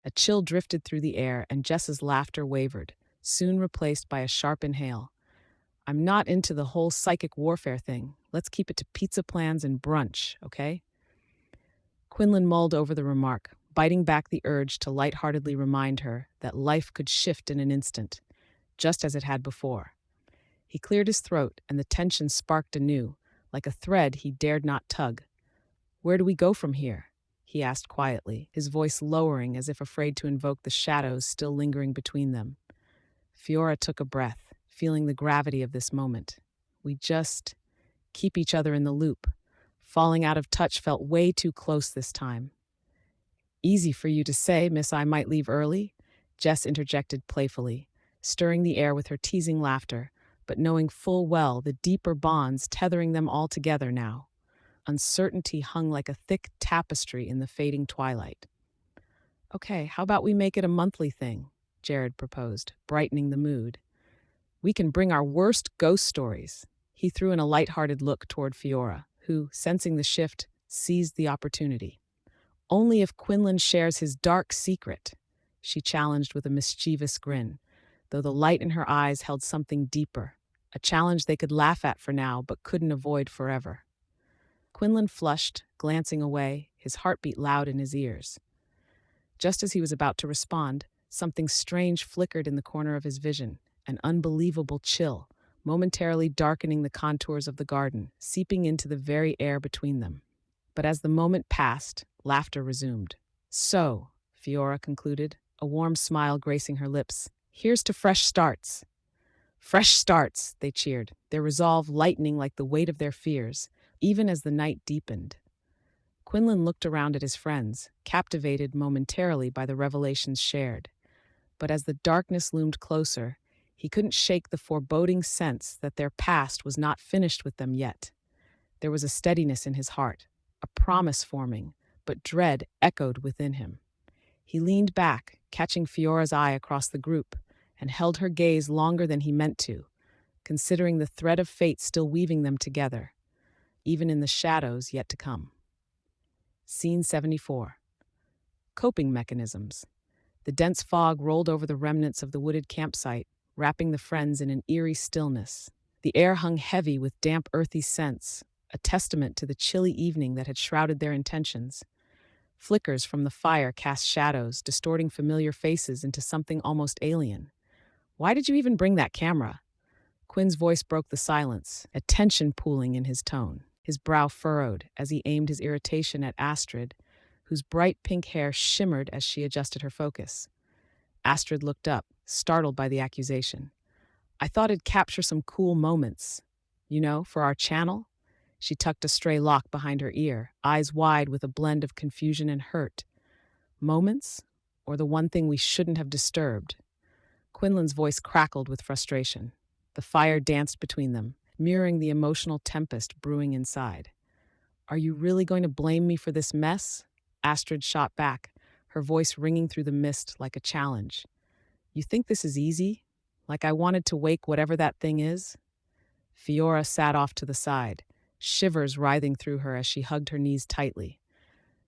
A chill drifted through the air, and Jess's laughter wavered, soon replaced by a sharp inhale. I'm not into the whole psychic warfare thing. Let's keep it to pizza plans and brunch, okay? Quinlan mulled over the remark, biting back the urge to lightheartedly remind her that life could shift in an instant, just as it had before. He cleared his throat, and the tension sparked anew, like a thread he dared not tug. "Where do we go from here?" he asked quietly, his voice lowering as if afraid to invoke the shadows still lingering between them. Fiora took a breath, feeling the gravity of this moment. We just keep each other in the loop. Falling out of touch felt way too close this time. "Easy for you to say, Miss I might leave early," Jess interjected playfully, stirring the air with her teasing laughter, but knowing full well the deeper bonds tethering them all together now. Uncertainty hung like a thick tapestry in the fading twilight. "Okay, how about we make it a monthly thing?" Jared proposed, brightening the mood. "We can bring our worst ghost stories." He threw in a light-hearted look toward Fiora, who, sensing the shift, seized the opportunity. "Only if Quinlan shares his dark secret," she challenged with a mischievous grin, though the light in her eyes held something deeper, a challenge they could laugh at for now but couldn't avoid forever. Quinlan flushed, glancing away, his heartbeat loud in his ears. Just as he was about to respond, something strange flickered in the corner of his vision, an unbelievable chill, momentarily darkening the contours of the garden, seeping into the very air between them. But as the moment passed, laughter resumed. "So," Fiora concluded, a warm smile gracing her lips, "here's to fresh starts." "Fresh starts," they cheered, their resolve lightening like the weight of their fears, even as the night deepened. Quinlan looked around at his friends, captivated momentarily by the revelations shared. But as the darkness loomed closer, he couldn't shake the foreboding sense that their past was not finished with them yet. There was a steadiness in his heart, a promise forming, but dread echoed within him. He leaned back, catching Fiora's eye across the group, and held her gaze longer than he meant to, considering the thread of fate still weaving them together, even in the shadows yet to come. Scene 74. Coping mechanisms. The dense fog rolled over the remnants of the wooded campsite, wrapping the friends in an eerie stillness. The air hung heavy with damp, earthy scents, a testament to the chilly evening that had shrouded their intentions. Flickers from the fire cast shadows, distorting familiar faces into something almost alien. "Why did you even bring that camera?" Quinn's voice broke the silence, a tension pooling in his tone. His brow furrowed as he aimed his irritation at Astrid, whose bright pink hair shimmered as she adjusted her focus. Astrid looked up, startled by the accusation. "I thought it'd capture some cool moments. You know, for our channel?" She tucked a stray lock behind her ear, eyes wide with a blend of confusion and hurt. "Moments? Or the one thing we shouldn't have disturbed?" Quinlan's voice crackled with frustration. The fire danced between them, mirroring the emotional tempest brewing inside. "Are you really going to blame me for this mess?" Astrid shot back, her voice ringing through the mist like a challenge. "You think this is easy? Like I wanted to wake whatever that thing is?" Fiora sat off to the side, shivers writhing through her as she hugged her knees tightly.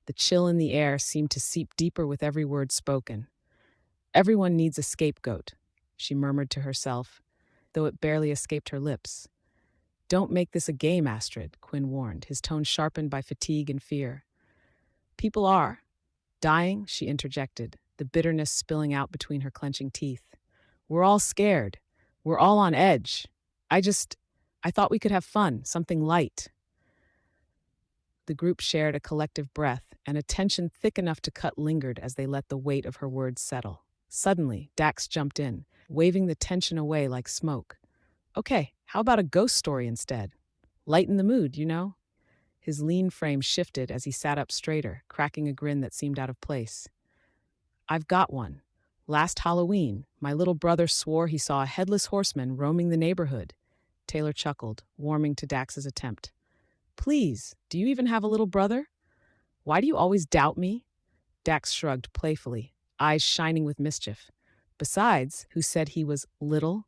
The chill in the air seemed to seep deeper with every word spoken. "Everyone needs a scapegoat," she murmured to herself, though it barely escaped her lips. "Don't make this a game, Astrid," Quinn warned, his tone sharpened by fatigue and fear. "People are dying," she interjected, the bitterness spilling out between her clenching teeth. "We're all scared. We're all on edge. I thought we could have fun, something light." The group shared a collective breath, and a tension thick enough to cut lingered as they let the weight of her words settle. Suddenly, Dax jumped in, waving the tension away like smoke. "Okay, how about a ghost story instead? Lighten the mood, you know?" His lean frame shifted as he sat up straighter, cracking a grin that seemed out of place. "I've got one. Last Halloween, my little brother swore he saw a headless horseman roaming the neighborhood." Taylor chuckled, warming to Dax's attempt. "Please, do you even have a little brother? Why do you always doubt me?" Dax shrugged playfully, eyes shining with mischief. "Besides, who said he was little?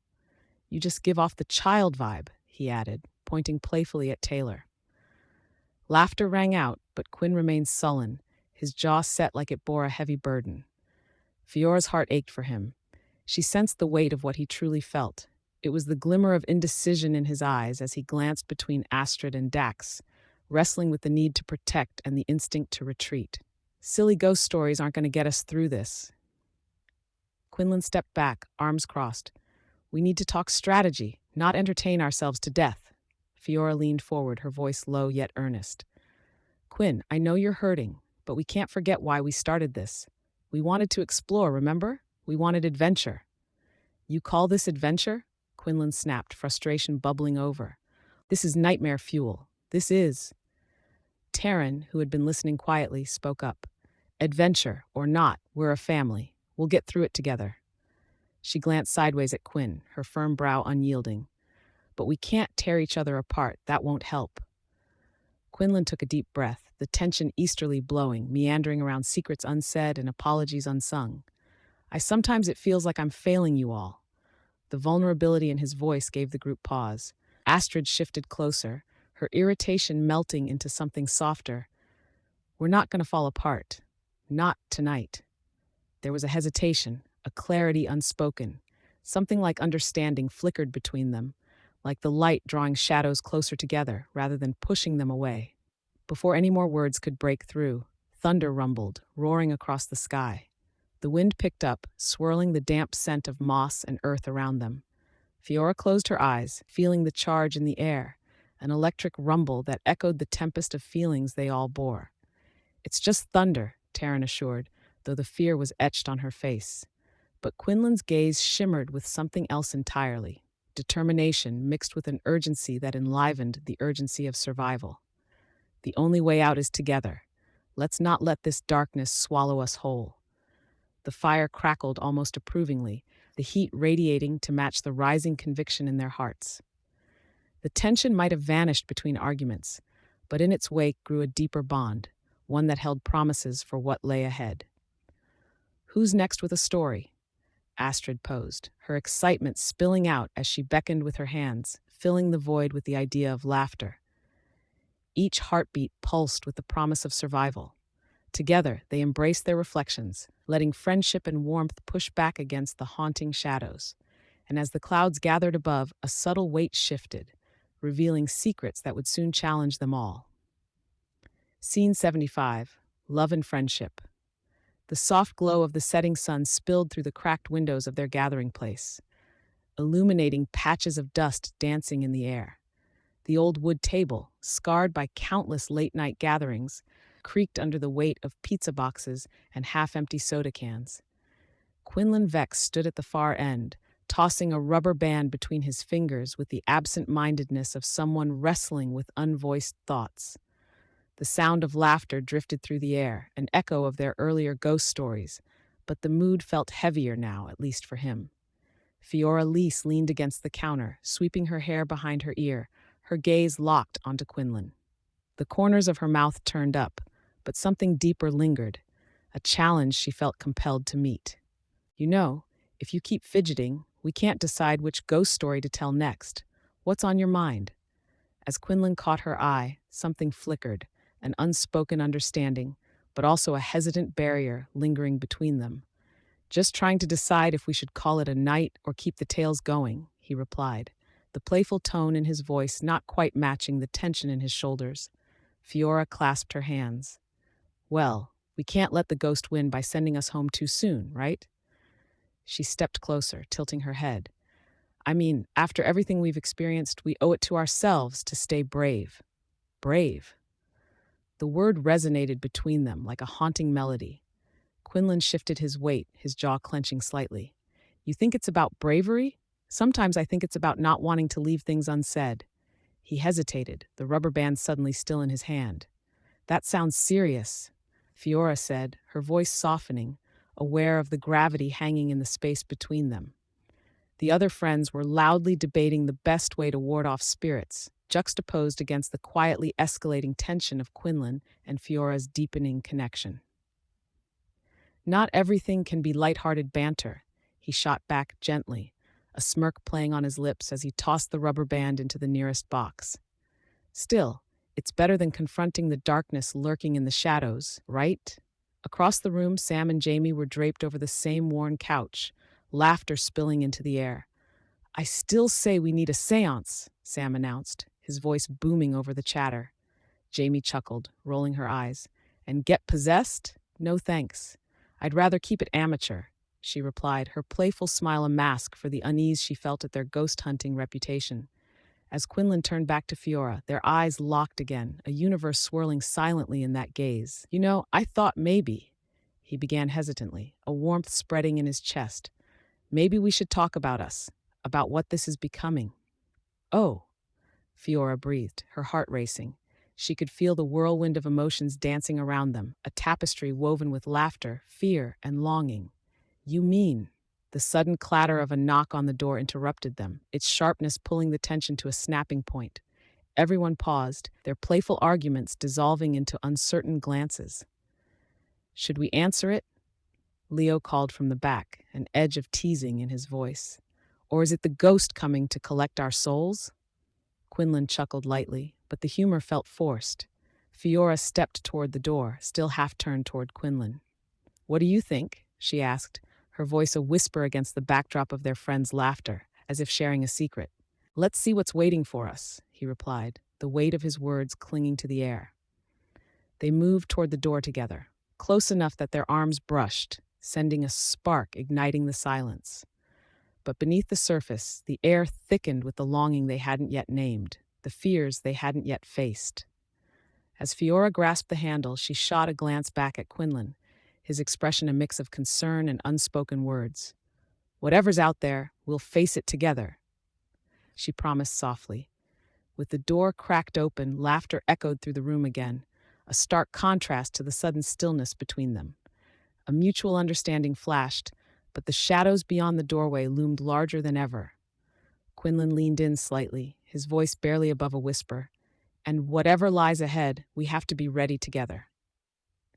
You just give off the child vibe," he added, pointing playfully at Taylor. Laughter rang out, but Quinn remained sullen, his jaw set like it bore a heavy burden. Fiora's heart ached for him. She sensed the weight of what he truly felt. It was the glimmer of indecision in his eyes as he glanced between Astrid and Dax, wrestling with the need to protect and the instinct to retreat. Silly ghost stories aren't going to get us through this. Quinlan stepped back, arms crossed. We need to talk strategy, not entertain ourselves to death. Fiora leaned forward, her voice low yet earnest. Quinn, I know you're hurting, but we can't forget why we started this. We wanted to explore, remember? We wanted adventure. You call this adventure? Quinlan snapped, frustration bubbling over. This is nightmare fuel. This is. Taryn, who had been listening quietly, spoke up. Adventure or not, we're a family. We'll get through it together. She glanced sideways at Quinn, her firm brow unyielding. But we can't tear each other apart. That won't help. Quinlan took a deep breath, the tension easterly blowing, meandering around secrets unsaid and apologies unsung. Sometimes it feels like I'm failing you all. The vulnerability in his voice gave the group pause. Astrid shifted closer, her irritation melting into something softer. We're not going to fall apart. Not tonight. There was a hesitation, a clarity unspoken. Something like understanding flickered between them, like the light drawing shadows closer together rather than pushing them away. Before any more words could break through, thunder rumbled, roaring across the sky. The wind picked up, swirling the damp scent of moss and earth around them. Fiora closed her eyes, feeling the charge in the air, an electric rumble that echoed the tempest of feelings they all bore. It's just thunder, Taryn assured, though the fear was etched on her face. But Quinlan's gaze shimmered with something else entirely, determination mixed with an urgency that enlivened the urgency of survival. The only way out is together. Let's not let this darkness swallow us whole. The fire crackled almost approvingly, the heat radiating to match the rising conviction in their hearts. The tension might have vanished between arguments, but in its wake grew a deeper bond, one that held promises for what lay ahead. Who's next with a story? Astrid posed, her excitement spilling out as she beckoned with her hands, filling the void with the idea of laughter. Each heartbeat pulsed with the promise of survival. Together, they embraced their reflections, letting friendship and warmth push back against the haunting shadows. And as the clouds gathered above, a subtle weight shifted, revealing secrets that would soon challenge them all. Scene 75, Love and Friendship. The soft glow of the setting sun spilled through the cracked windows of their gathering place, illuminating patches of dust dancing in the air. The old wood table, scarred by countless late-night gatherings, creaked under the weight of pizza boxes and half-empty soda cans. Quinlan Vex stood at the far end, tossing a rubber band between his fingers with the absent-mindedness of someone wrestling with unvoiced thoughts. The sound of laughter drifted through the air, an echo of their earlier ghost stories, but the mood felt heavier now, at least for him. Fiora Lease leaned against the counter, sweeping her hair behind her ear, her gaze locked onto Quinlan. The corners of her mouth turned up, but something deeper lingered, a challenge she felt compelled to meet. You know, if you keep fidgeting, we can't decide which ghost story to tell next. What's on your mind? As Quinlan caught her eye, something flickered, an unspoken understanding, but also a hesitant barrier lingering between them. Just trying to decide if we should call it a night or keep the tales going, he replied, the playful tone in his voice not quite matching the tension in his shoulders. Fiora clasped her hands. Well, we can't let the ghost win by sending us home too soon, right? She stepped closer, tilting her head. I mean, after everything we've experienced, we owe it to ourselves to stay brave. Brave. The word resonated between them like a haunting melody. Quinlan shifted his weight, his jaw clenching slightly. You think it's about bravery? Sometimes I think it's about not wanting to leave things unsaid. He hesitated, the rubber band suddenly still in his hand. That sounds serious, Fiora said, her voice softening, aware of the gravity hanging in the space between them. The other friends were loudly debating the best way to ward off spirits, juxtaposed against the quietly escalating tension of Quinlan and Fiora's deepening connection. Not everything can be light-hearted banter, he shot back gently, a smirk playing on his lips as he tossed the rubber band into the nearest box. Still, it's better than confronting the darkness lurking in the shadows, right? Across the room, Sam and Jamie were draped over the same worn couch, laughter spilling into the air. I still say we need a seance, Sam announced, his voice booming over the chatter. Jamie chuckled, rolling her eyes. And get possessed? No thanks. I'd rather keep it amateur, she replied, her playful smile a mask for the unease she felt at their ghost hunting reputation. As Quinlan turned back to Fiora, their eyes locked again, a universe swirling silently in that gaze. You know, I thought maybe, he began hesitantly, a warmth spreading in his chest. Maybe we should talk about us, about what this is becoming. Oh, Fiora breathed, her heart racing. She could feel the whirlwind of emotions dancing around them, a tapestry woven with laughter, fear, and longing. You mean? The sudden clatter of a knock on the door interrupted them, its sharpness pulling the tension to a snapping point. Everyone paused, their playful arguments dissolving into uncertain glances. Should we answer it? Leo called from the back, an edge of teasing in his voice. Or is it the ghost coming to collect our souls? Quinlan chuckled lightly, but the humor felt forced. Fiora stepped toward the door, still half-turned toward Quinlan. What do you think? She asked, her voice a whisper against the backdrop of their friend's laughter, as if sharing a secret. Let's see what's waiting for us, he replied, the weight of his words clinging to the air. They moved toward the door together, close enough that their arms brushed, sending a spark igniting the silence. But beneath the surface, the air thickened with the longing they hadn't yet named, the fears they hadn't yet faced. As Fiora grasped the handle, she shot a glance back at Quinlan, his expression a mix of concern and unspoken words. Whatever's out there, we'll face it together, she promised softly. With the door cracked open, laughter echoed through the room again, a stark contrast to the sudden stillness between them. A mutual understanding flashed, but the shadows beyond the doorway loomed larger than ever. Quinlan leaned in slightly, his voice barely above a whisper. And whatever lies ahead, we have to be ready together.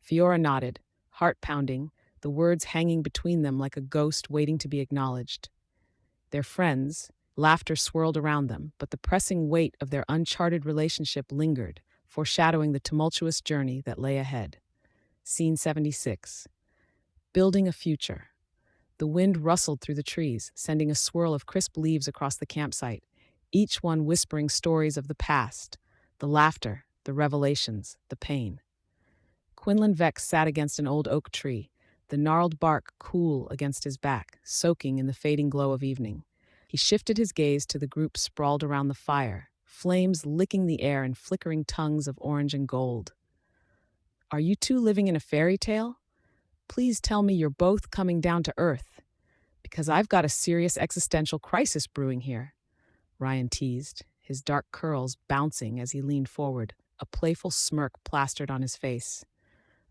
Fiora nodded, heart pounding, the words hanging between them like a ghost waiting to be acknowledged. Their friends, laughter swirled around them, but the pressing weight of their uncharted relationship lingered, foreshadowing the tumultuous journey that lay ahead. Scene 76. Building a future. The wind rustled through the trees, sending a swirl of crisp leaves across the campsite, each one whispering stories of the past, the laughter, the revelations, the pain. Quinlan Vex sat against an old oak tree, the gnarled bark cool against his back, soaking in the fading glow of evening. He shifted his gaze to the group sprawled around the fire, flames licking the air and flickering tongues of orange and gold. Are you two living in a fairy tale? Please tell me you're both coming down to earth, because I've got a serious existential crisis brewing here, Ryan teased, his dark curls bouncing as he leaned forward, a playful smirk plastered on his face.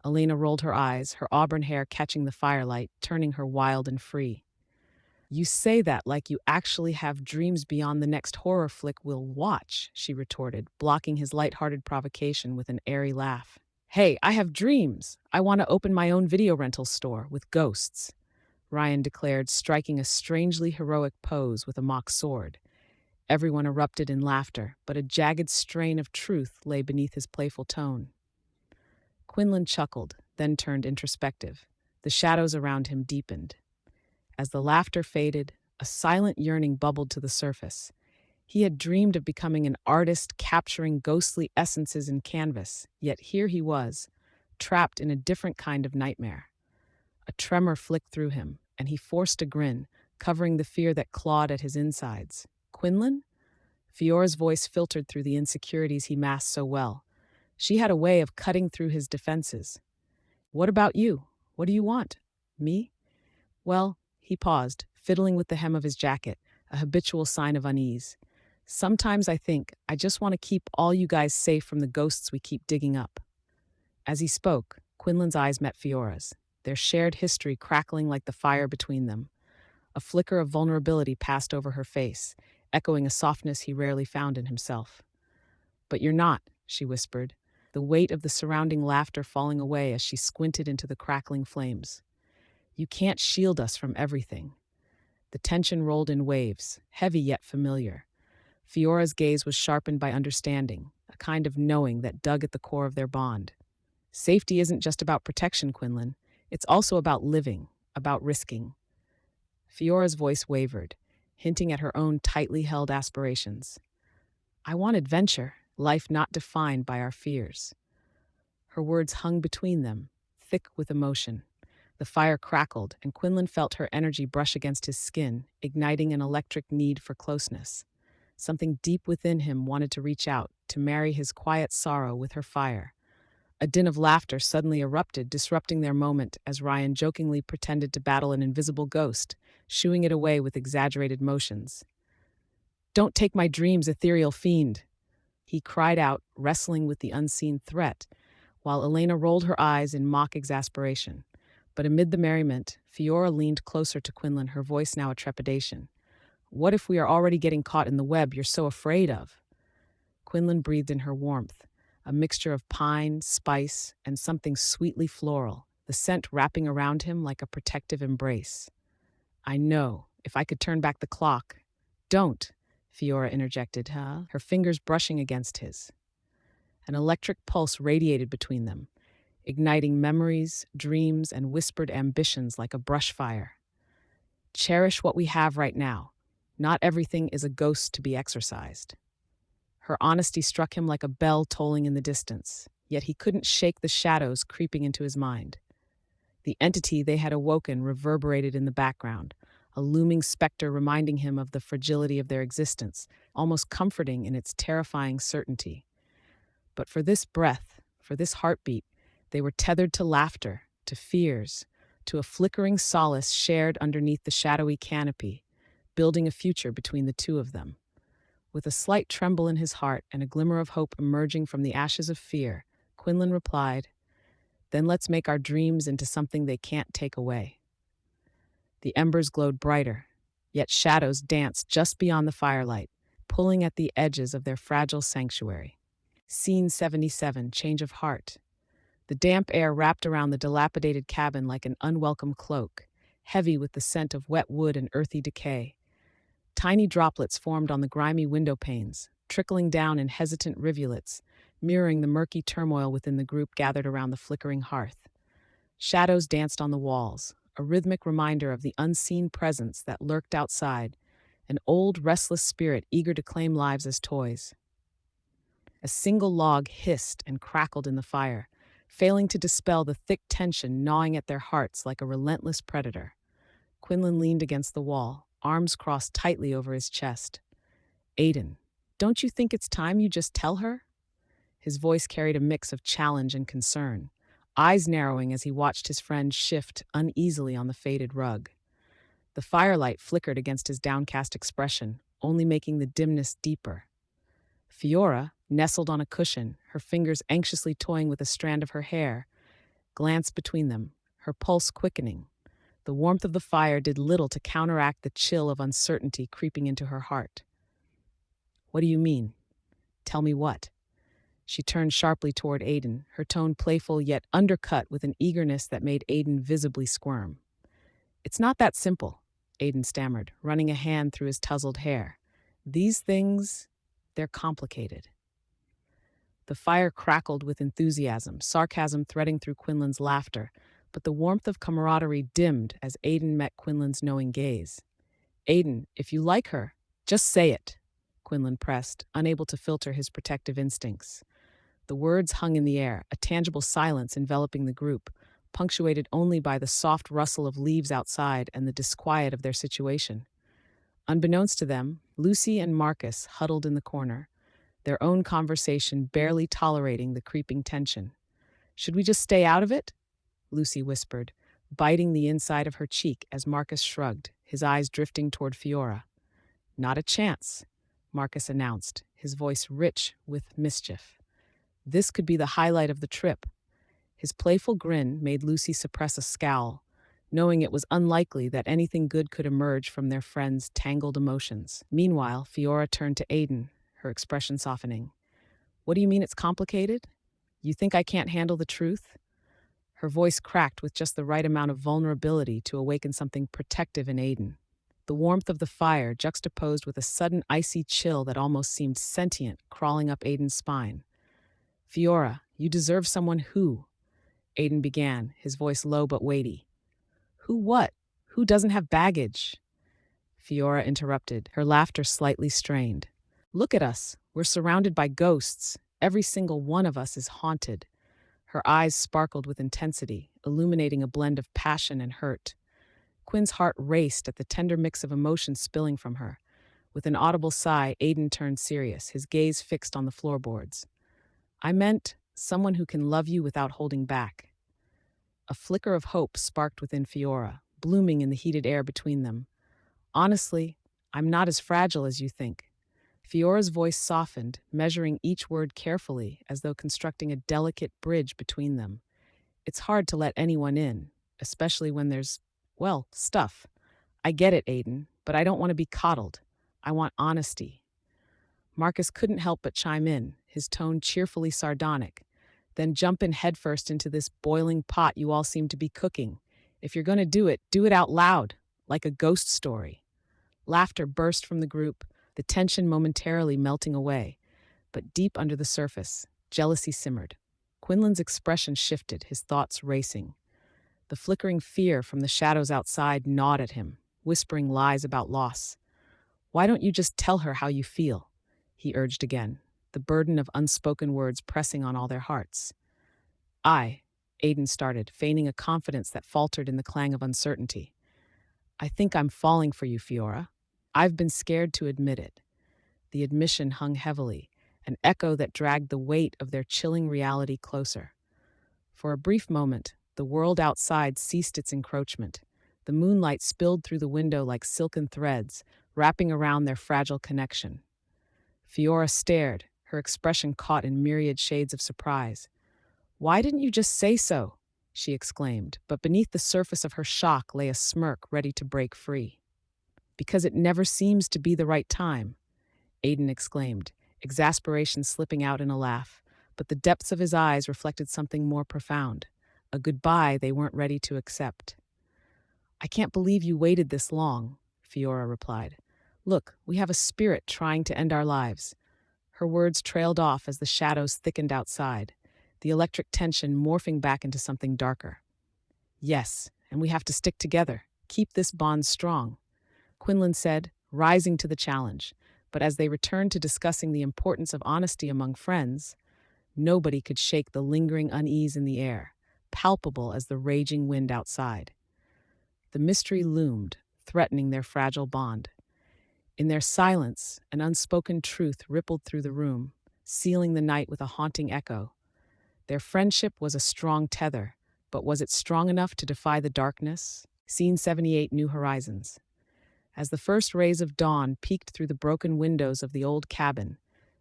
Elena rolled her eyes, her auburn hair catching the firelight, turning her wild and free. You say that like you actually have dreams beyond the next horror flick we'll watch, she retorted, blocking his light-hearted provocation with an airy laugh. Hey, I have dreams. I want to open my own video rental store with ghosts, Ryan declared, striking a strangely heroic pose with a mock sword. Everyone erupted in laughter, but a jagged strain of truth lay beneath his playful tone. Quinlan chuckled, then turned introspective. The shadows around him deepened. As the laughter faded, a silent yearning bubbled to the surface. He had dreamed of becoming an artist capturing ghostly essences in canvas, yet here he was, trapped in a different kind of nightmare. A tremor flicked through him, and he forced a grin, covering the fear that clawed at his insides. Quinlan? Fiora's voice filtered through the insecurities he masked so well. She had a way of cutting through his defenses. What about you? What do you want? Me? Well, he paused, fiddling with the hem of his jacket, a habitual sign of unease. Sometimes I think I just want to keep all you guys safe from the ghosts we keep digging up. As he spoke, Quinlan's eyes met Fiora's, their shared history crackling like the fire between them. A flicker of vulnerability passed over her face, echoing a softness he rarely found in himself. But you're not, she whispered, the weight of the surrounding laughter falling away as she squinted into the crackling flames. You can't shield us from everything. The tension rolled in waves, heavy yet familiar. Fiora's gaze was sharpened by understanding, a kind of knowing that dug at the core of their bond. Safety isn't just about protection, Quinlan. It's also about living, about risking. Fiora's voice wavered, hinting at her own tightly held aspirations. I want adventure, life not defined by our fears. Her words hung between them, thick with emotion. The fire crackled, and Quinlan felt her energy brush against his skin, igniting an electric need for closeness. Something deep within him wanted to reach out, to marry his quiet sorrow with her fire. A din of laughter suddenly erupted, disrupting their moment as Ryan jokingly pretended to battle an invisible ghost, shooing it away with exaggerated motions. Don't take my dreams, ethereal fiend! He cried out, wrestling with the unseen threat, while Elena rolled her eyes in mock exasperation. But amid the merriment, Fiora leaned closer to Quinlan, her voice now a trepidation. What if we are already getting caught in the web you're so afraid of? Quinlan breathed in her warmth, a mixture of pine, spice, and something sweetly floral, the scent wrapping around him like a protective embrace. I know, if I could turn back the clock. Don't, Fiora interjected, her fingers brushing against his. An electric pulse radiated between them, igniting memories, dreams, and whispered ambitions like a brush fire. Cherish what we have right now. Not everything is a ghost to be exorcised. Her honesty struck him like a bell tolling in the distance, yet he couldn't shake the shadows creeping into his mind. The entity they had awoken reverberated in the background, a looming specter reminding him of the fragility of their existence, almost comforting in its terrifying certainty. But for this breath, for this heartbeat, they were tethered to laughter, to fears, to a flickering solace shared underneath the shadowy canopy, building a future between the two of them. With a slight tremble in his heart and a glimmer of hope emerging from the ashes of fear, Quinlan replied, Then let's make our dreams into something they can't take away. The embers glowed brighter, yet shadows danced just beyond the firelight, pulling at the edges of their fragile sanctuary. Scene 77, Change of Heart. The damp air wrapped around the dilapidated cabin like an unwelcome cloak, heavy with the scent of wet wood and earthy decay. Tiny droplets formed on the grimy window panes, trickling down in hesitant rivulets, mirroring the murky turmoil within the group gathered around the flickering hearth. Shadows danced on the walls, a rhythmic reminder of the unseen presence that lurked outside, an old, restless spirit eager to claim lives as toys. A single log hissed and crackled in the fire, failing to dispel the thick tension gnawing at their hearts like a relentless predator. Quinlan leaned against the wall, arms crossed tightly over his chest. Aiden, don't you think it's time you just tell her? His voice carried a mix of challenge and concern, eyes narrowing as he watched his friend shift uneasily on the faded rug. The firelight flickered against his downcast expression, only making the dimness deeper. Fiora, nestled on a cushion, her fingers anxiously toying with a strand of her hair, glanced between them, her pulse quickening. The warmth of the fire did little to counteract the chill of uncertainty creeping into her heart. What do you mean? Tell me what? She turned sharply toward Aiden, her tone playful yet undercut with an eagerness that made Aiden visibly squirm. It's not that simple, Aiden stammered, running a hand through his tousled hair. These things, they're complicated. The fire crackled with enthusiasm, sarcasm threading through Quinlan's laughter, but the warmth of camaraderie dimmed as Aiden met Quinlan's knowing gaze. Aiden, if you like her, just say it, Quinlan pressed, unable to filter his protective instincts. The words hung in the air, a tangible silence enveloping the group, punctuated only by the soft rustle of leaves outside and the disquiet of their situation. Unbeknownst to them, Lucy and Marcus huddled in the corner, their own conversation barely tolerating the creeping tension. Should we just stay out of it? Lucy whispered, biting the inside of her cheek as Marcus shrugged, his eyes drifting toward Fiora. Not a chance, Marcus announced, his voice rich with mischief. This could be the highlight of the trip. His playful grin made Lucy suppress a scowl, knowing it was unlikely that anything good could emerge from their friends' tangled emotions. Meanwhile, Fiora turned to Aiden, her expression softening. What do you mean it's complicated? You think I can't handle the truth? Her voice cracked with just the right amount of vulnerability to awaken something protective in Aiden. The warmth of the fire juxtaposed with a sudden icy chill that almost seemed sentient crawling up Aiden's spine. Fiora, you deserve someone who, Aiden began, his voice low but weighty. Who what? Who doesn't have baggage? Fiora interrupted, her laughter slightly strained. Look at us. We're surrounded by ghosts. Every single one of us is haunted. Her eyes sparkled with intensity, illuminating a blend of passion and hurt. Quinn's heart raced at the tender mix of emotions spilling from her. With an audible sigh, Aiden turned serious, his gaze fixed on the floorboards. I meant someone who can love you without holding back. A flicker of hope sparked within Fiora, blooming in the heated air between them. Honestly, I'm not as fragile as you think. Fiora's voice softened, measuring each word carefully, as though constructing a delicate bridge between them. It's hard to let anyone in, especially when there's, well, stuff. I get it, Aiden, but I don't want to be coddled. I want honesty. Marcus couldn't help but chime in, his tone cheerfully sardonic. Then jump in headfirst into this boiling pot you all seem to be cooking. If you're going to do it out loud, like a ghost story. Laughter burst from the group, the tension momentarily melting away. But deep under the surface, jealousy simmered. Quinlan's expression shifted, his thoughts racing. The flickering fear from the shadows outside gnawed at him, whispering lies about loss. Why don't you just tell her how you feel? He urged again, the burden of unspoken words pressing on all their hearts. Aiden started, feigning a confidence that faltered in the clang of uncertainty. I think I'm falling for you, Fiora. I've been scared to admit it. The admission hung heavily, an echo that dragged the weight of their chilling reality closer. For a brief moment, the world outside ceased its encroachment. The moonlight spilled through the window like silken threads, wrapping around their fragile connection. Fiora stared, her expression caught in myriad shades of surprise. Why didn't you just say so? She exclaimed, but beneath the surface of her shock lay a smirk ready to break free. Because it never seems to be the right time, Aiden exclaimed, exasperation slipping out in a laugh, but the depths of his eyes reflected something more profound, a goodbye they weren't ready to accept. I can't believe you waited this long, Fiora replied. Look, we have a spirit trying to end our lives. Her words trailed off as the shadows thickened outside, the electric tension morphing back into something darker. Yes, and we have to stick together, keep this bond strong, Quinlan said, rising to the challenge. But as they returned to discussing the importance of honesty among friends, nobody could shake the lingering unease in the air, palpable as the raging wind outside. The mystery loomed, threatening their fragile bond. In their silence, an unspoken truth rippled through the room, sealing the night with a haunting echo. Their friendship was a strong tether, but was it strong enough to defy the darkness? Scene 78, New Horizons. As the first rays of dawn peeked through the broken windows of the old cabin,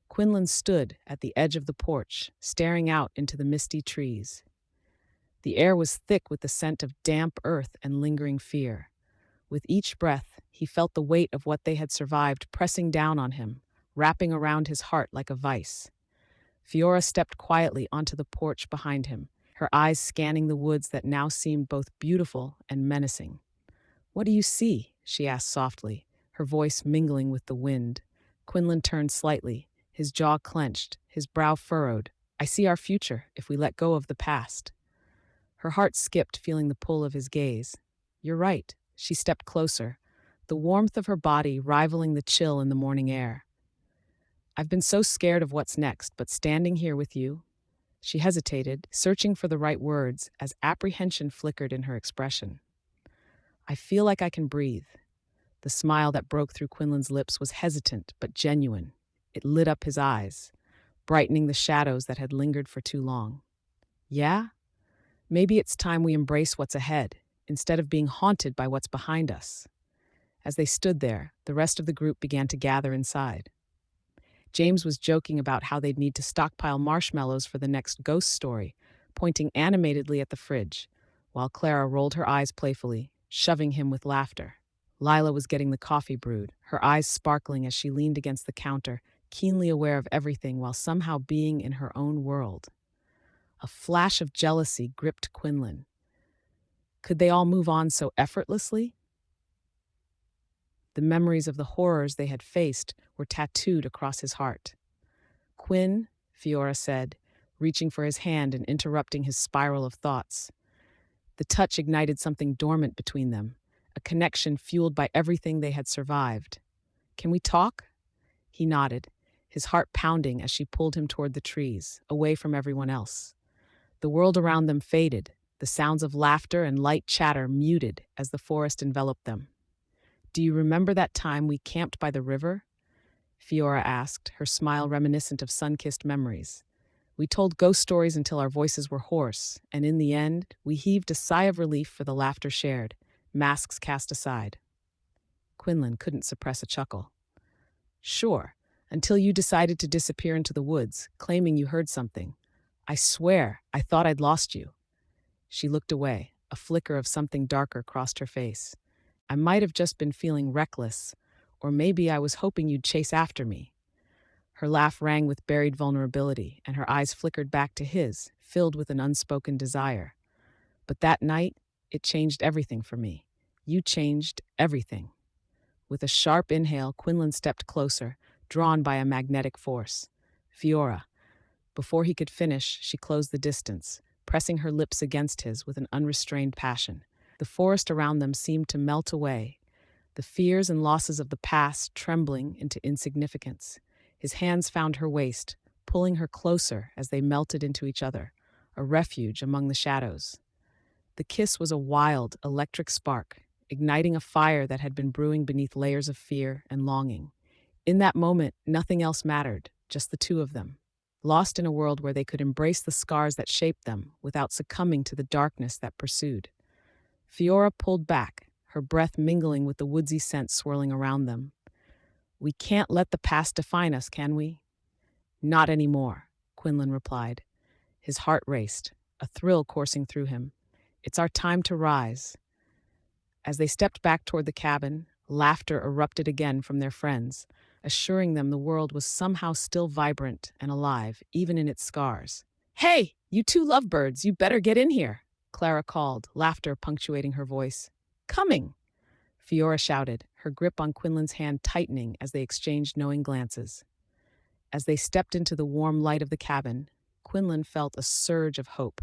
Quinlan stood at the edge of the porch, staring out into the misty trees. The air was thick with the scent of damp earth and lingering fear. With each breath, he felt the weight of what they had survived pressing down on him, wrapping around his heart like a vice. Fiora stepped quietly onto the porch behind him, her eyes scanning the woods that now seemed both beautiful and menacing. What do you see? She asked softly, her voice mingling with the wind. Quinlan turned slightly, his jaw clenched, his brow furrowed. I see our future if we let go of the past. Her heart skipped, feeling the pull of his gaze. You're right. She stepped closer, the warmth of her body rivaling the chill in the morning air. I've been so scared of what's next, but standing here with you. She hesitated, searching for the right words as apprehension flickered in her expression. I feel like I can breathe. The smile that broke through Quinlan's lips was hesitant but genuine. It lit up his eyes, brightening the shadows that had lingered for too long. Yeah? Maybe it's time we embrace what's ahead, instead of being haunted by what's behind us. As they stood there, the rest of the group began to gather inside. James was joking about how they'd need to stockpile marshmallows for the next ghost story, pointing animatedly at the fridge, while Clara rolled her eyes playfully, shoving him with laughter. Lila was getting the coffee brewed, her eyes sparkling as she leaned against the counter, keenly aware of everything while somehow being in her own world. A flash of jealousy gripped Quinlan. Could they all move on so effortlessly? The memories of the horrors they had faced were tattooed across his heart. Quinn, Fiora said, reaching for his hand and interrupting his spiral of thoughts. The touch ignited something dormant between them, a connection fueled by everything they had survived. "Can we talk?" He nodded, his heart pounding as she pulled him toward the trees, away from everyone else. The world around them faded, the sounds of laughter and light chatter muted as the forest enveloped them. "Do you remember that time we camped by the river?" Fiora asked, her smile reminiscent of sun-kissed memories. "We told ghost stories until our voices were hoarse, and in the end, we heaved a sigh of relief for the laughter shared, masks cast aside." Quinlan couldn't suppress a chuckle. "Sure, until you decided to disappear into the woods, claiming you heard something. I swear, I thought I'd lost you." She looked away, a flicker of something darker crossed her face. "I might have just been feeling reckless, or maybe I was hoping you'd chase after me." Her laugh rang with buried vulnerability, and her eyes flickered back to his, filled with an unspoken desire. "But that night, it changed everything for me. You changed everything." With a sharp inhale, Quinlan stepped closer, drawn by a magnetic force. "Fiora." Before he could finish, she closed the distance, pressing her lips against his with an unrestrained passion. The forest around them seemed to melt away, the fears and losses of the past trembling into insignificance. His hands found her waist, pulling her closer as they melted into each other, a refuge among the shadows. The kiss was a wild, electric spark, igniting a fire that had been brewing beneath layers of fear and longing. In that moment, nothing else mattered, just the two of them, lost in a world where they could embrace the scars that shaped them without succumbing to the darkness that pursued. Fiora pulled back, her breath mingling with the woodsy scent swirling around them. "We can't let the past define us, can we?" "Not anymore," Quinlan replied. His heart raced, a thrill coursing through him. "It's our time to rise." As they stepped back toward the cabin, laughter erupted again from their friends, assuring them the world was somehow still vibrant and alive, even in its scars. "Hey, you two lovebirds, you better get in here," Clara called, laughter punctuating her voice. "Coming!" Fiora shouted, her grip on Quinlan's hand tightening as they exchanged knowing glances. As they stepped into the warm light of the cabin, Quinlan felt a surge of hope.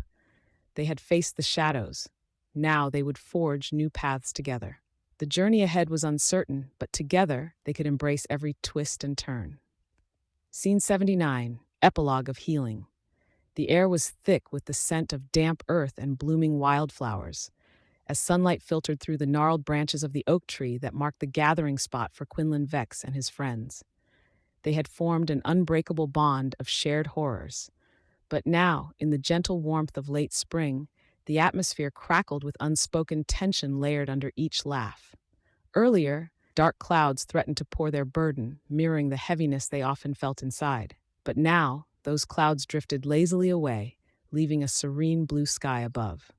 They had faced the shadows. Now they would forge new paths together. The journey ahead was uncertain, but together they could embrace every twist and turn. Scene 79, Epilogue of Healing. The air was thick with the scent of damp earth and blooming wildflowers, as sunlight filtered through the gnarled branches of the oak tree that marked the gathering spot for Quinlan Vex and his friends. They had formed an unbreakable bond of shared horrors. But now, in the gentle warmth of late spring, the atmosphere crackled with unspoken tension layered under each laugh. Earlier, dark clouds threatened to pour their burden, mirroring the heaviness they often felt inside. But now, those clouds drifted lazily away, leaving a serene blue sky above.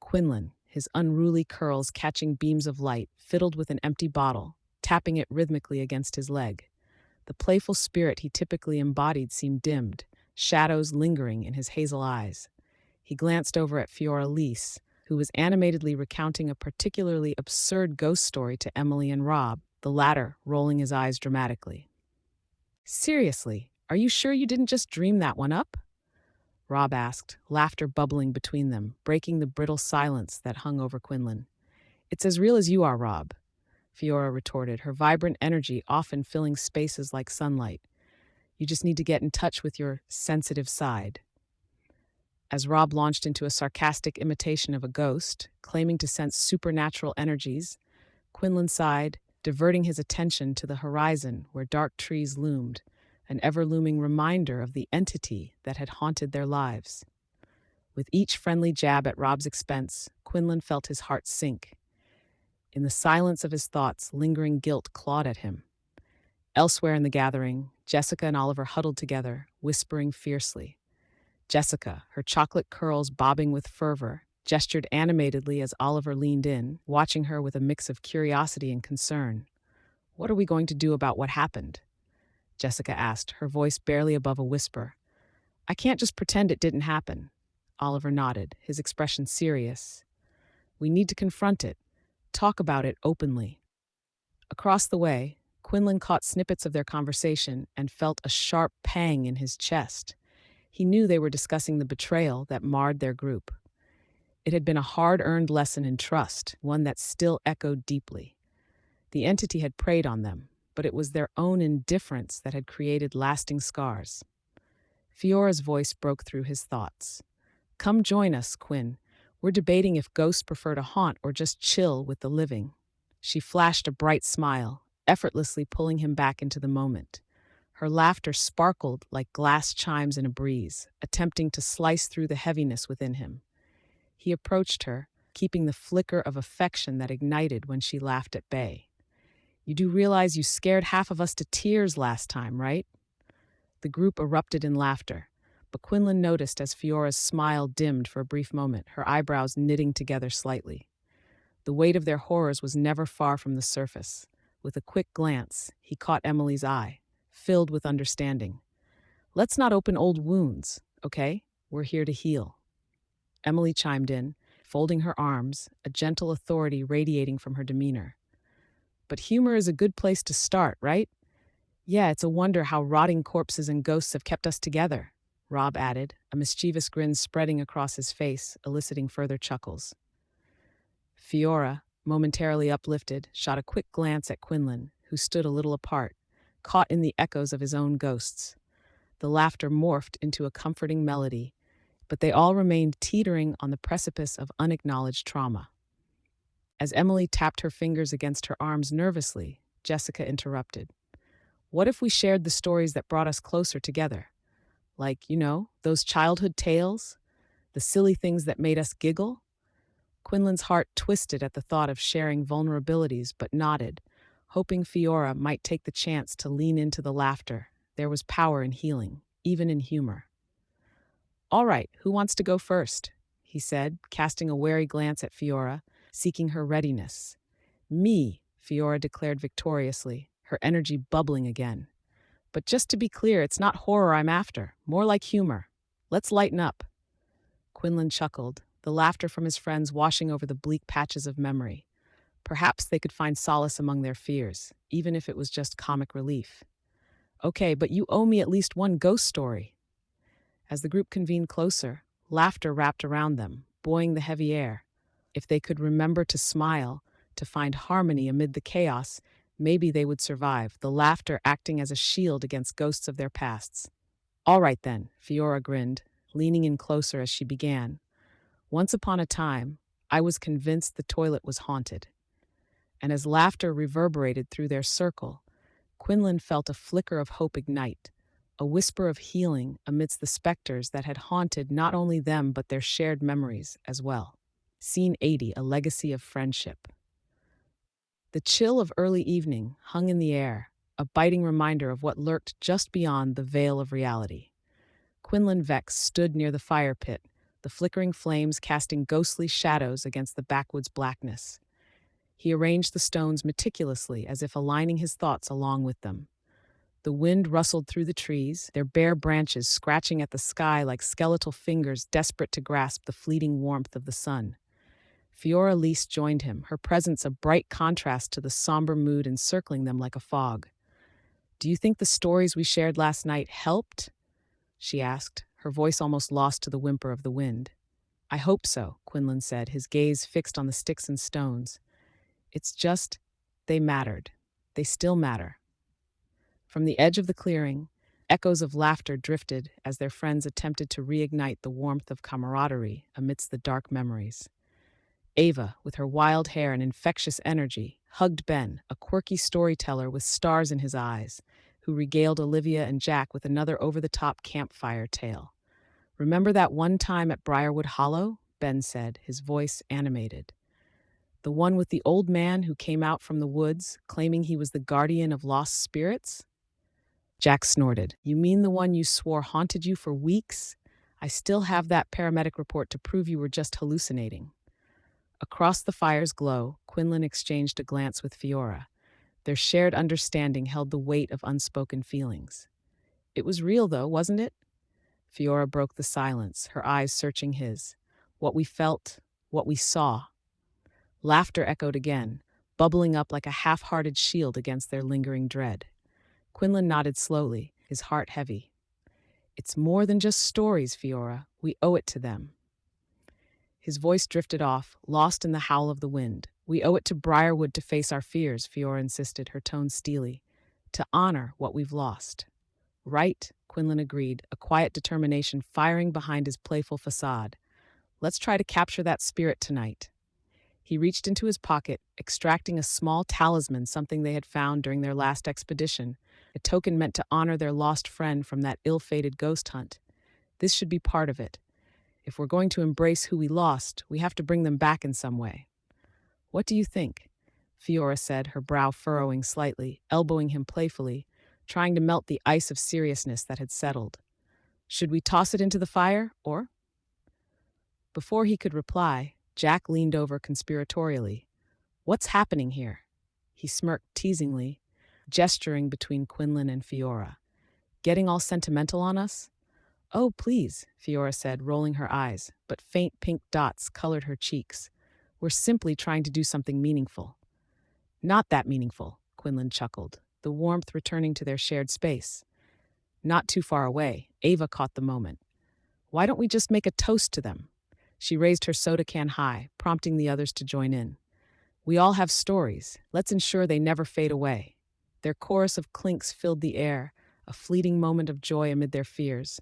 Quinlan, his unruly curls catching beams of light, fiddled with an empty bottle, tapping it rhythmically against his leg. The playful spirit he typically embodied seemed dimmed, shadows lingering in his hazel eyes. He glanced over at Fiora Lise, who was animatedly recounting a particularly absurd ghost story to Emily and Rob, the latter rolling his eyes dramatically. "Seriously, are you sure you didn't just dream that one up?" Rob asked, laughter bubbling between them, breaking the brittle silence that hung over Quinlan. "It's as real as you are, Rob," Fiora retorted, her vibrant energy often filling spaces like sunlight. "You just need to get in touch with your sensitive side." As Rob launched into a sarcastic imitation of a ghost, claiming to sense supernatural energies, Quinlan sighed, diverting his attention to the horizon where dark trees loomed, an ever-looming reminder of the entity that had haunted their lives. With each friendly jab at Rob's expense, Quinlan felt his heart sink. In the silence of his thoughts, lingering guilt clawed at him. Elsewhere in the gathering, Jessica and Oliver huddled together, whispering fiercely. Jessica, her chocolate curls bobbing with fervor, gestured animatedly as Oliver leaned in, watching her with a mix of curiosity and concern. "What are we going to do about what happened?" Jessica asked, her voice barely above a whisper. "I can't just pretend it didn't happen." Oliver nodded, his expression serious. "We need to confront it, talk about it openly." Across the way, Quinlan caught snippets of their conversation and felt a sharp pang in his chest. He knew they were discussing the betrayal that marred their group. It had been a hard-earned lesson in trust, one that still echoed deeply. The entity had preyed on them, but it was their own indifference that had created lasting scars. Fiora's voice broke through his thoughts. "Come join us, Quinn. We're debating if ghosts prefer to haunt or just chill with the living." She flashed a bright smile, effortlessly pulling him back into the moment. Her laughter sparkled like glass chimes in a breeze, attempting to slice through the heaviness within him. He approached her, keeping the flicker of affection that ignited when she laughed at bay. "You do realize you scared half of us to tears last time, right?" The group erupted in laughter, but Quinlan noticed as Fiora's smile dimmed for a brief moment, her eyebrows knitting together slightly. The weight of their horrors was never far from the surface. With a quick glance, he caught Emily's eye, filled with understanding. "Let's not open old wounds, okay? We're here to heal." Emily chimed in, folding her arms, a gentle authority radiating from her demeanor. "But humor is a good place to start, right? Yeah, it's a wonder how rotting corpses and ghosts have kept us together," Rob added, a mischievous grin spreading across his face, eliciting further chuckles. Fiora, momentarily uplifted, shot a quick glance at Quinlan, who stood a little apart, caught in the echoes of his own ghosts. The laughter morphed into a comforting melody, but they all remained teetering on the precipice of unacknowledged trauma. As Emily tapped her fingers against her arms nervously, Jessica interrupted. "What if we shared the stories that brought us closer together? Like, those childhood tales? The silly things that made us giggle?" Quinlan's heart twisted at the thought of sharing vulnerabilities, but nodded, hoping Fiora might take the chance to lean into the laughter. There was power in healing, even in humor. "All right, who wants to go first?" he said, casting a wary glance at Fiora, seeking her readiness. "Me," Fiora declared victoriously, her energy bubbling again. "But just to be clear, it's not horror I'm after, more like humor. Let's lighten up." Quinlan chuckled, the laughter from his friends washing over the bleak patches of memory. Perhaps they could find solace among their fears, even if it was just comic relief. "Okay, but you owe me at least one ghost story." As the group convened closer, laughter wrapped around them, buoying the heavy air. If they could remember to smile, to find harmony amid the chaos, maybe they would survive, the laughter acting as a shield against ghosts of their pasts. "All right then," Fiora grinned, leaning in closer as she began. "Once upon a time, I was convinced the toilet was haunted." And as laughter reverberated through their circle, Quinlan felt a flicker of hope ignite, a whisper of healing amidst the specters that had haunted not only them but their shared memories as well. Scene 80, a legacy of friendship. The chill of early evening hung in the air, a biting reminder of what lurked just beyond the veil of reality. Quinlan Vex stood near the fire pit, the flickering flames casting ghostly shadows against the backwood's blackness. He arranged the stones meticulously, as if aligning his thoughts along with them. The wind rustled through the trees, their bare branches scratching at the sky like skeletal fingers desperate to grasp the fleeting warmth of the sun. Fiora Lise joined him, her presence a bright contrast to the somber mood encircling them like a fog. "Do you think the stories we shared last night helped?" she asked, her voice almost lost to the whimper of the wind. "I hope so," Quinlan said, his gaze fixed on the sticks and stones. "It's just, they mattered. They still matter." From the edge of the clearing, echoes of laughter drifted as their friends attempted to reignite the warmth of camaraderie amidst the dark memories. Ava, with her wild hair and infectious energy, hugged Ben, a quirky storyteller with stars in his eyes, who regaled Olivia and Jack with another over-the-top campfire tale. "Remember that one time at Briarwood Hollow?" Ben said, his voice animated. "The one with the old man who came out from the woods, claiming he was the guardian of lost spirits?" Jack snorted. "You mean the one you swore haunted you for weeks? I still have that paramedic report to prove you were just hallucinating." Across the fire's glow, Quinlan exchanged a glance with Fiora. Their shared understanding held the weight of unspoken feelings. "It was real, though, wasn't it?" Fiora broke the silence, her eyes searching his. "What we felt, what we saw." Laughter echoed again, bubbling up like a half-hearted shield against their lingering dread. Quinlan nodded slowly, his heart heavy. It's more than just stories, Fiora. We owe it to them. His voice drifted off, lost in the howl of the wind. We owe it to Briarwood to face our fears, Fiora insisted, her tone steely. To honor what we've lost. Right, Quinlan agreed, a quiet determination firing behind his playful facade. Let's try to capture that spirit tonight. He reached into his pocket, extracting a small talisman, something they had found during their last expedition, a token meant to honor their lost friend from that ill-fated ghost hunt. This should be part of it. If we're going to embrace who we lost, we have to bring them back in some way. What do you think? Fiora said, her brow furrowing slightly, elbowing him playfully, trying to melt the ice of seriousness that had settled. Should we toss it into the fire, or? Before he could reply, Jack leaned over conspiratorially. What's happening here? He smirked teasingly, gesturing between Quinlan and Fiora. Getting all sentimental on us? Oh, please, Fiora said, rolling her eyes, but faint pink dots colored her cheeks. We're simply trying to do something meaningful. Not that meaningful, Quinlan chuckled, the warmth returning to their shared space. Not too far away, Ava caught the moment. Why don't we just make a toast to them? She raised her soda can high, prompting the others to join in. We all have stories. Let's ensure they never fade away. Their chorus of clinks filled the air, a fleeting moment of joy amid their fears.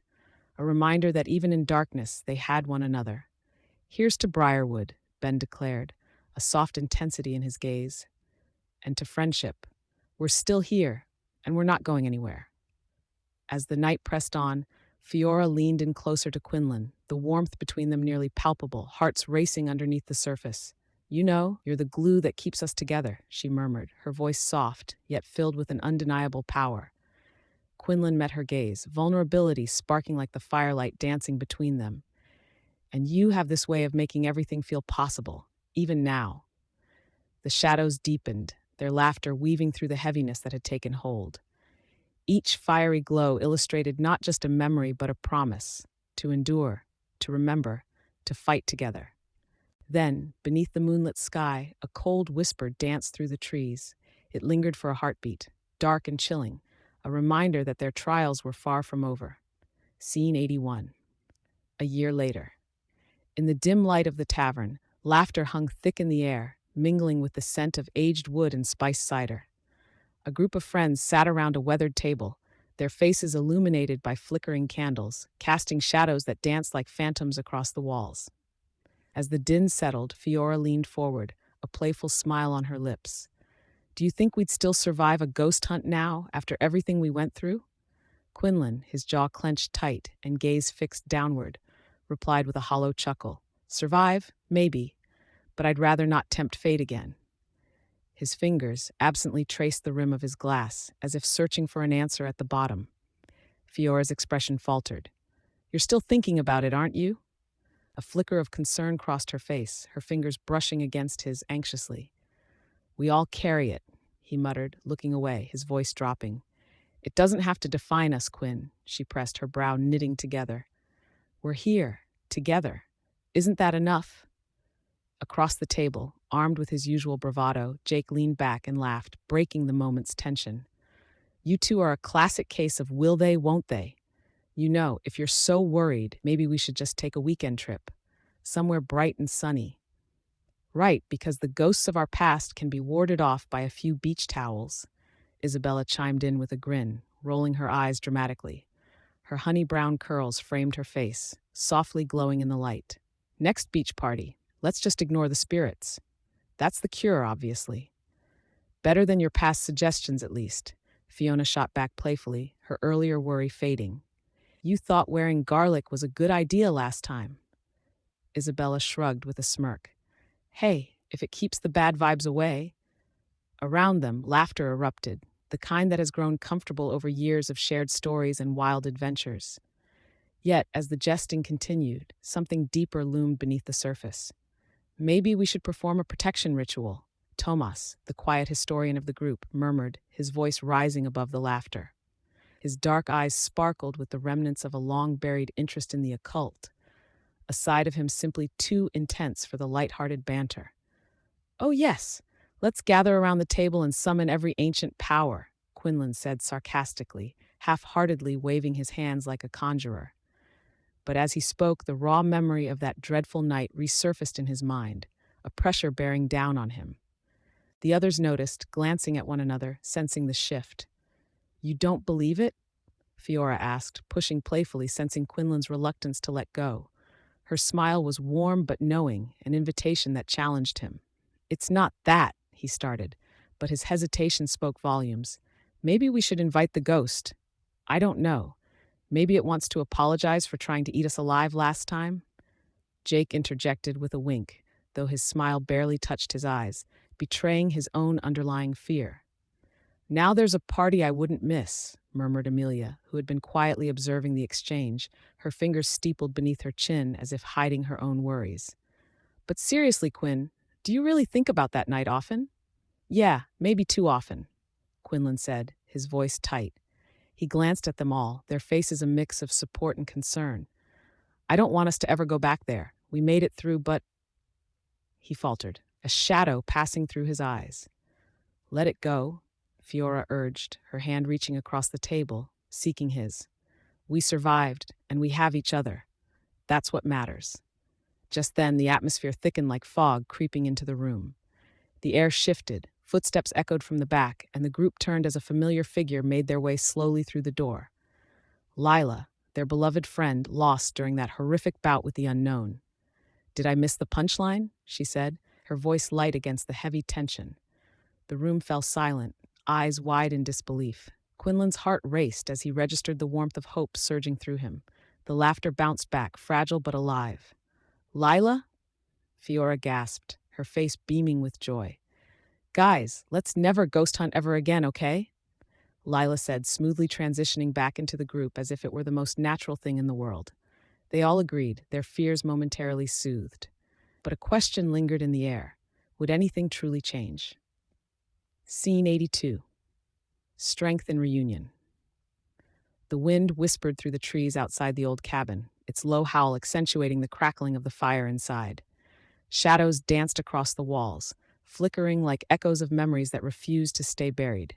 A reminder that even in darkness, they had one another. Here's to Briarwood, Ben declared, a soft intensity in his gaze. And to friendship. We're still here, and we're not going anywhere. As the night pressed on, Fiora leaned in closer to Quinlan, the warmth between them nearly palpable, hearts racing underneath the surface. You know, you're the glue that keeps us together, she murmured, her voice soft, yet filled with an undeniable power. Quinlan met her gaze, vulnerability sparking like the firelight dancing between them. And you have this way of making everything feel possible, even now. The shadows deepened, their laughter weaving through the heaviness that had taken hold. Each fiery glow illustrated not just a memory but a promise, to endure, to remember, to fight together. Then, beneath the moonlit sky, a cold whisper danced through the trees. It lingered for a heartbeat, dark and chilling, a reminder that their trials were far from over. Scene 81. A year later. In the dim light of the tavern, laughter hung thick in the air, mingling with the scent of aged wood and spiced cider. A group of friends sat around a weathered table, their faces illuminated by flickering candles, casting shadows that danced like phantoms across the walls. As the din settled, Fiora leaned forward, a playful smile on her lips. Do you think we'd still survive a ghost hunt now, after everything we went through? Quinlan, his jaw clenched tight and gaze fixed downward, replied with a hollow chuckle. Survive? Maybe. But I'd rather not tempt fate again. His fingers absently traced the rim of his glass, as if searching for an answer at the bottom. Fiora's expression faltered. You're still thinking about it, aren't you? A flicker of concern crossed her face, her fingers brushing against his anxiously. We all carry it, he muttered, looking away, his voice dropping. It doesn't have to define us, Quinn, she pressed, her brow knitting together. We're here, together. Isn't that enough? Across the table, armed with his usual bravado, Jake leaned back and laughed, breaking the moment's tension. You two are a classic case of will they, won't they? You know, if you're so worried, maybe we should just take a weekend trip. Somewhere bright and sunny. Right, because the ghosts of our past can be warded off by a few beach towels. Isabella chimed in with a grin, rolling her eyes dramatically. Her honey-brown curls framed her face, softly glowing in the light. Next beach party, let's just ignore the spirits. That's the cure, obviously. Better than your past suggestions, at least. Fiona shot back playfully, her earlier worry fading. You thought wearing garlic was a good idea last time. Isabella shrugged with a smirk. Hey, if it keeps the bad vibes away. Around them, laughter erupted, the kind that has grown comfortable over years of shared stories and wild adventures. Yet, as the jesting continued, something deeper loomed beneath the surface. Maybe we should perform a protection ritual, Tomas, the quiet historian of the group, murmured, his voice rising above the laughter. His dark eyes sparkled with the remnants of a long-buried interest in the occult, a side of him simply too intense for the light-hearted banter. Oh yes, let's gather around the table and summon every ancient power, Quinlan said sarcastically, half-heartedly waving his hands like a conjurer. But as he spoke, the raw memory of that dreadful night resurfaced in his mind, a pressure bearing down on him. The others noticed, glancing at one another, sensing the shift. "You don't believe it?" Fiora asked, pushing playfully, sensing Quinlan's reluctance to let go. Her smile was warm but knowing, an invitation that challenged him. "It's not that," he started, but his hesitation spoke volumes. "Maybe we should invite the ghost. I don't know. Maybe it wants to apologize for trying to eat us alive last time." Jake interjected with a wink, though his smile barely touched his eyes, betraying his own underlying fear. "Now there's a party I wouldn't miss," murmured Amelia, who had been quietly observing the exchange, her fingers steepled beneath her chin as if hiding her own worries. "But seriously, Quinn, do you really think about that night often?" "Yeah, maybe too often," Quinlan said, his voice tight. He glanced at them all, their faces a mix of support and concern. "I don't want us to ever go back there. We made it through, but—" He faltered, a shadow passing through his eyes. "Let it go," Fiora urged, her hand reaching across the table, seeking his. "We survived, and we have each other. That's what matters." Just then, the atmosphere thickened like fog creeping into the room. The air shifted, footsteps echoed from the back, and the group turned as a familiar figure made their way slowly through the door. Lila, their beloved friend, lost during that horrific bout with the unknown. "Did I miss the punchline?" she said, her voice light against the heavy tension. The room fell silent, eyes wide in disbelief. Quinlan's heart raced as he registered the warmth of hope surging through him. The laughter bounced back, fragile but alive. "Lila?" Fiora gasped, her face beaming with joy. "Guys, let's never ghost hunt ever again, okay?" Lila said, smoothly transitioning back into the group as if it were the most natural thing in the world. They all agreed, their fears momentarily soothed. But a question lingered in the air. Would anything truly change? Scene 82. Strength in Reunion. The wind whispered through the trees outside the old cabin, its low howl accentuating the crackling of the fire inside. Shadows danced across the walls, flickering like echoes of memories that refused to stay buried.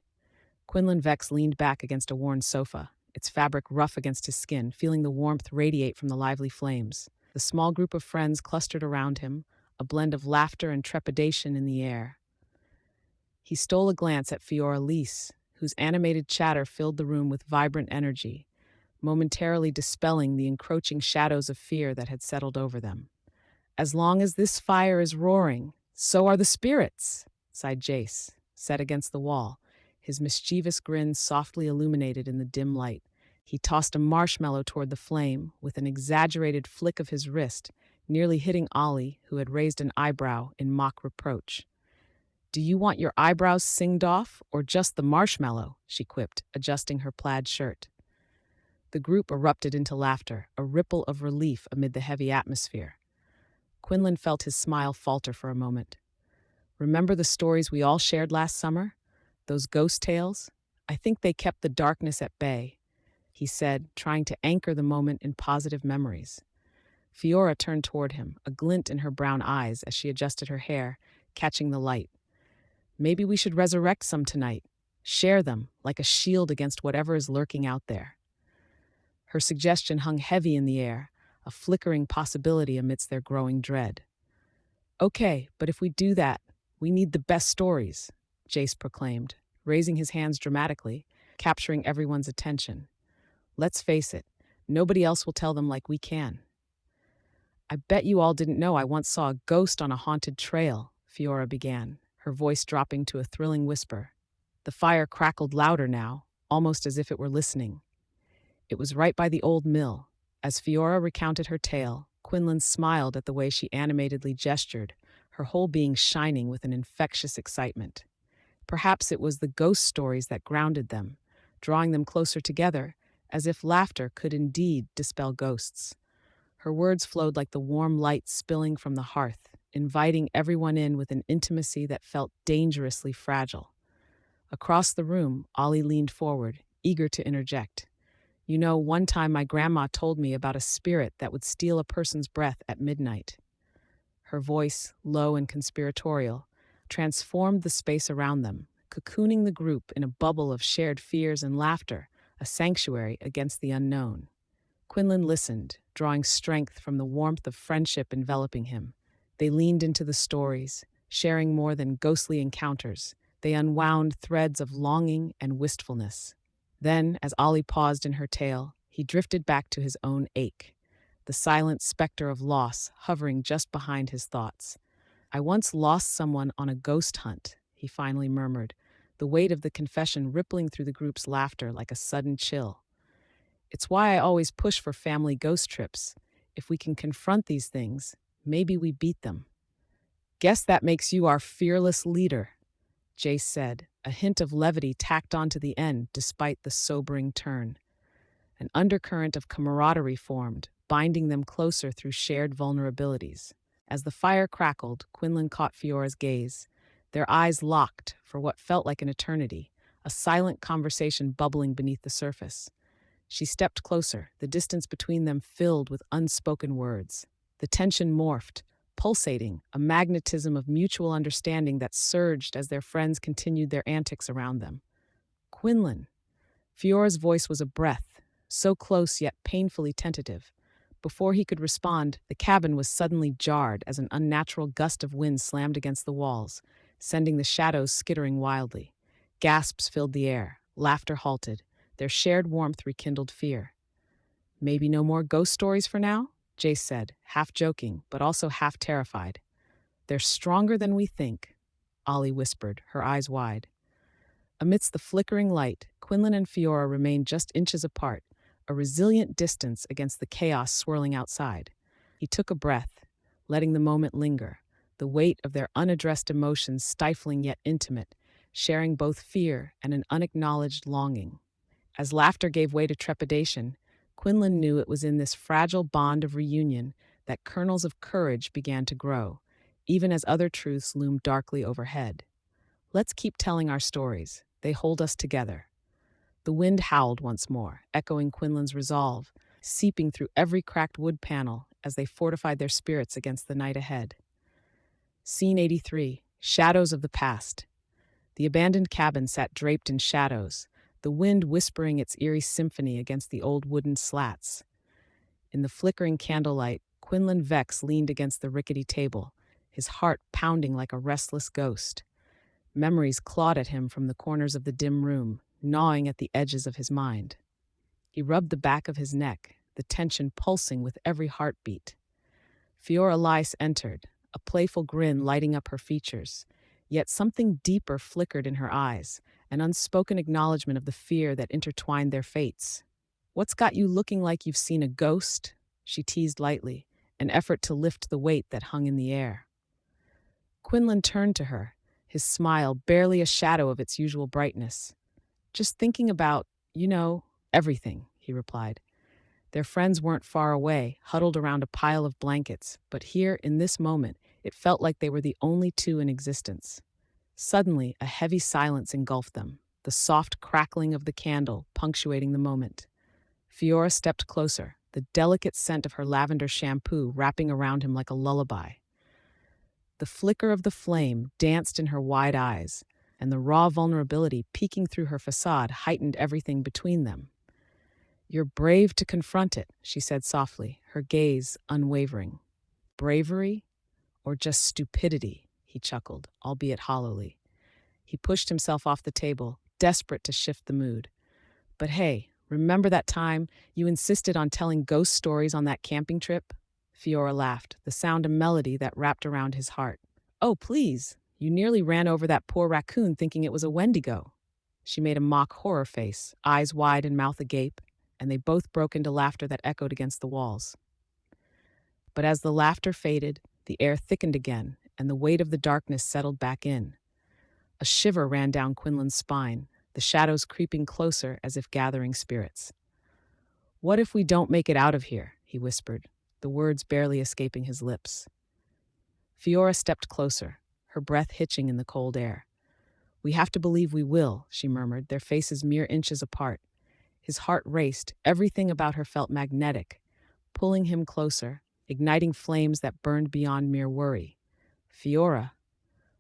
Quinlan Vex leaned back against a worn sofa, its fabric rough against his skin, feeling the warmth radiate from the lively flames. The small group of friends clustered around him, a blend of laughter and trepidation in the air. He stole a glance at Fiora Lise, whose animated chatter filled the room with vibrant energy, momentarily dispelling the encroaching shadows of fear that had settled over them. "As long as this fire is roaring, so are the spirits," sighed Jace, set against the wall, his mischievous grin softly illuminated in the dim light. He tossed a marshmallow toward the flame, with an exaggerated flick of his wrist, nearly hitting Ollie, who had raised an eyebrow in mock reproach. "Do you want your eyebrows singed off, or just the marshmallow?" she quipped, adjusting her plaid shirt. The group erupted into laughter, a ripple of relief amid the heavy atmosphere. Quinlan felt his smile falter for a moment. "Remember the stories we all shared last summer? Those ghost tales? I think they kept the darkness at bay," he said, trying to anchor the moment in positive memories. Fiora turned toward him, a glint in her brown eyes as she adjusted her hair, catching the light. "Maybe we should resurrect some tonight. Share them, like a shield against whatever is lurking out there." Her suggestion hung heavy in the air, a flickering possibility amidst their growing dread. "Okay, but if we do that, we need the best stories," Jace proclaimed, raising his hands dramatically, capturing everyone's attention. "Let's face it, nobody else will tell them like we can." "I bet you all didn't know I once saw a ghost on a haunted trail," Fiora began, her voice dropping to a thrilling whisper. The fire crackled louder now, almost as if it were listening. "It was right by the old mill." As Fiora recounted her tale, Quinlan smiled at the way she animatedly gestured, her whole being shining with an infectious excitement. Perhaps it was the ghost stories that grounded them, drawing them closer together, as if laughter could indeed dispel ghosts. Her words flowed like the warm light spilling from the hearth, inviting everyone in with an intimacy that felt dangerously fragile. Across the room, Ollie leaned forward, eager to interject. "You know, one time my grandma told me about a spirit that would steal a person's breath at midnight." Her voice, low and conspiratorial, transformed the space around them, cocooning the group in a bubble of shared fears and laughter, a sanctuary against the unknown. Quinlan listened, drawing strength from the warmth of friendship enveloping him. They leaned into the stories, sharing more than ghostly encounters. They unwound threads of longing and wistfulness. Then, as Ollie paused in her tale, he drifted back to his own ache, the silent specter of loss hovering just behind his thoughts. "I once lost someone on a ghost hunt," he finally murmured, the weight of the confession rippling through the group's laughter like a sudden chill. "It's why I always push for family ghost trips. If we can confront these things, maybe we beat them." "Guess that makes you our fearless leader," Jace said, a hint of levity tacked onto the end despite the sobering turn. An undercurrent of camaraderie formed, binding them closer through shared vulnerabilities. As the fire crackled, Quinlan caught Fiora's gaze. Their eyes locked for what felt like an eternity, a silent conversation bubbling beneath the surface. She stepped closer, the distance between them filled with unspoken words. The tension morphed, pulsating, a magnetism of mutual understanding that surged as their friends continued their antics around them. "Quinlan." Fiora's voice was a breath, so close yet painfully tentative. Before he could respond, the cabin was suddenly jarred as an unnatural gust of wind slammed against the walls, sending the shadows skittering wildly. Gasps filled the air, laughter halted, their shared warmth rekindled fear. "Maybe no more ghost stories for now?" Jace said, half joking, but also half terrified. "They're stronger than we think," Ollie whispered, her eyes wide. Amidst the flickering light, Quinlan and Fiora remained just inches apart, a resilient distance against the chaos swirling outside. He took a breath, letting the moment linger, the weight of their unaddressed emotions stifling yet intimate, sharing both fear and an unacknowledged longing. As laughter gave way to trepidation, Quinlan knew it was in this fragile bond of reunion that kernels of courage began to grow, even as other truths loomed darkly overhead. "Let's keep telling our stories. They hold us together." The wind howled once more, echoing Quinlan's resolve, seeping through every cracked wood panel as they fortified their spirits against the night ahead. Scene 83, Shadows of the Past. The abandoned cabin sat draped in shadows, the wind whispering its eerie symphony against the old wooden slats. In the flickering candlelight, Quinlan Vex leaned against the rickety table, his heart pounding like a restless ghost. Memories clawed at him from the corners of the dim room, gnawing at the edges of his mind. He rubbed the back of his neck, the tension pulsing with every heartbeat. Fiora Lyce entered, a playful grin lighting up her features, yet something deeper flickered in her eyes, an unspoken acknowledgement of the fear that intertwined their fates. "What's got you looking like you've seen a ghost?" she teased lightly, an effort to lift the weight that hung in the air. Quinlan turned to her, his smile barely a shadow of its usual brightness. "Just thinking about, everything," he replied. Their friends weren't far away, huddled around a pile of blankets, but here, in this moment, it felt like they were the only two in existence. Suddenly, a heavy silence engulfed them, the soft crackling of the candle punctuating the moment. Fiora stepped closer, the delicate scent of her lavender shampoo wrapping around him like a lullaby. The flicker of the flame danced in her wide eyes, and the raw vulnerability peeking through her facade heightened everything between them. "You're brave to confront it," she said softly, her gaze unwavering. "Bravery? Or just stupidity?" he chuckled, albeit hollowly. He pushed himself off the table, desperate to shift the mood. "But hey, remember that time you insisted on telling ghost stories on that camping trip?" Fiora laughed, the sound a melody that wrapped around his heart. "Oh, please. You nearly ran over that poor raccoon thinking it was a Wendigo." She made a mock horror face, eyes wide and mouth agape, and they both broke into laughter that echoed against the walls. But as the laughter faded, the air thickened again, and the weight of the darkness settled back in. A shiver ran down Quinlan's spine, the shadows creeping closer as if gathering spirits. "What if we don't make it out of here?" he whispered, the words barely escaping his lips. Fiora stepped closer, her breath hitching in the cold air. "We have to believe we will," she murmured, their faces mere inches apart. His heart raced, everything about her felt magnetic, pulling him closer, igniting flames that burned beyond mere worry. Fiora.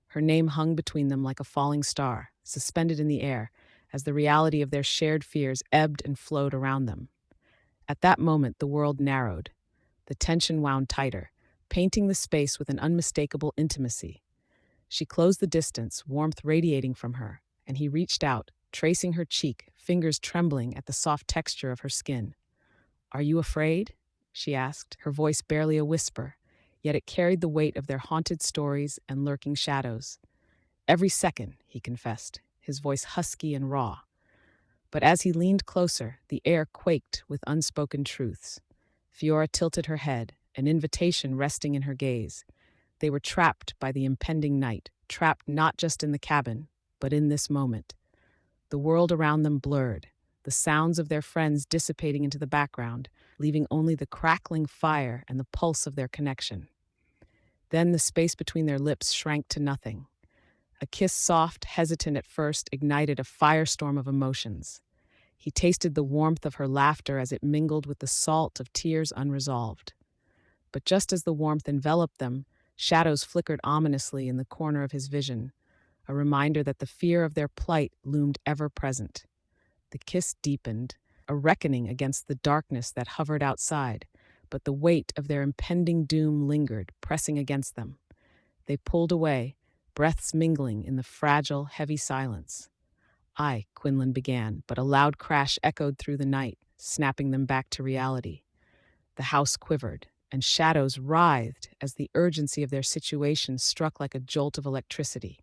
Her name hung between them like a falling star, suspended in the air, as the reality of their shared fears ebbed and flowed around them. At that moment, the world narrowed. The tension wound tighter, painting the space with an unmistakable intimacy. She closed the distance, warmth radiating from her, and he reached out, tracing her cheek, fingers trembling at the soft texture of her skin. "Are you afraid?" she asked, her voice barely a whisper, yet it carried the weight of their haunted stories and lurking shadows. "Every second," he confessed, his voice husky and raw. But as he leaned closer, the air quaked with unspoken truths. Fiora tilted her head, an invitation resting in her gaze. They were trapped by the impending night, trapped not just in the cabin, but in this moment. The world around them blurred, the sounds of their friends dissipating into the background, leaving only the crackling fire and the pulse of their connection. Then the space between their lips shrank to nothing. A kiss, soft, hesitant at first, ignited a firestorm of emotions. He tasted the warmth of her laughter as it mingled with the salt of tears unresolved. But just as the warmth enveloped them, shadows flickered ominously in the corner of his vision, a reminder that the fear of their plight loomed ever present. The kiss deepened, a reckoning against the darkness that hovered outside, but the weight of their impending doom lingered, pressing against them. They pulled away, breaths mingling in the fragile, heavy silence. "I," Quinlan began, but a loud crash echoed through the night, snapping them back to reality. The house quivered, and shadows writhed as the urgency of their situation struck like a jolt of electricity.